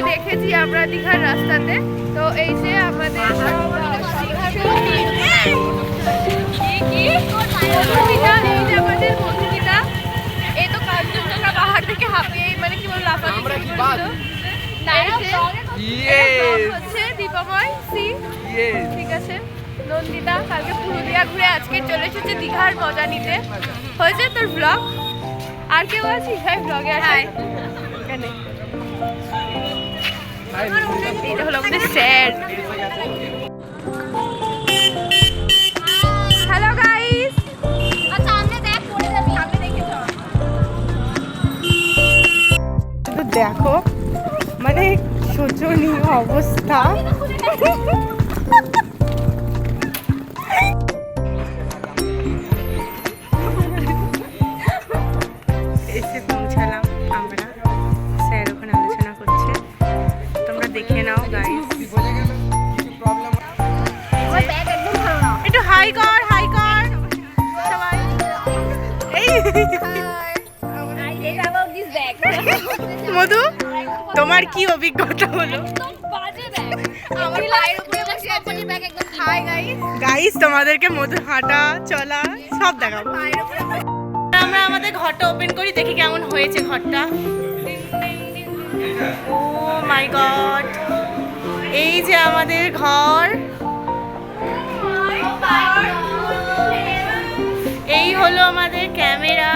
দেখেছি আমরা দীঘার রাস্তাতে। তো এই যে আমাদের মধুমিতা, এই তো কাঞ্চনজঙ্ঘা পাহাড় থেকে হাঁপিয়ে মানে কি বলবো হচ্ছে দীপাময় সি, ঠিক আছে। নন্দিতা কালকে পুরুলিয়া ঘুরে আজকে চলে এসেছে দীঘার মজা নিতে। হয়েছে তোর ব্লগ? আর কেউ আছিস? হ্যাঁ ব্লগে আছে। এটা হলো আমাদের স্যার। হ্যালো গাইস, আচ্ছা আমরা দেখ পড়ে যাবি, আমরা দেখে চল। তো দেখো মানে শোচনীয় অবস্থা। এসে পৌঁছালাম আমরা, স্যার ওখানে আলোচনা করছে, তোমরা দেখে নাও গাইস। একটু হাই কর, হাই কর সবাই। মধু, তোমার কি অভিজ্ঞতা হলো? গাইস তোমাদেরকে মধু হাঁটা চলা সব দেখাবো। আমরা আমাদের ঘরটা ওপেন করি, দেখি কেমন হয়েছে ঘরটা। ও মাই গড, এই যে আমাদের ঘর, এই হলো আমাদের ক্যামেরা।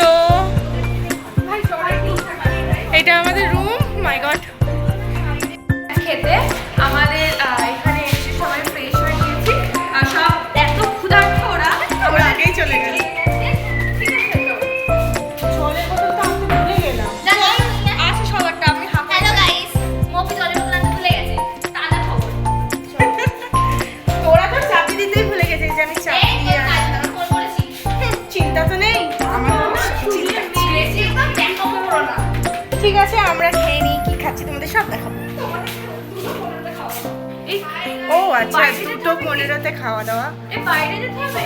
তো এটা আমাদের রুম। মাই গড, খেতে আমাদের এখানে এসে সবাই ফ্রেশ হয়ে গিয়েছি। সব এত ক্ষুধার্ত ওরা আগেই চলে গেল। ঠিক আছে, আমরা খেয়ে নিই, কি খাচ্ছি তোমাদের সব দেখাবো। ও আচ্ছা, 2:15 খাওয়া দাওয়া। বাইরে যেতে হবে।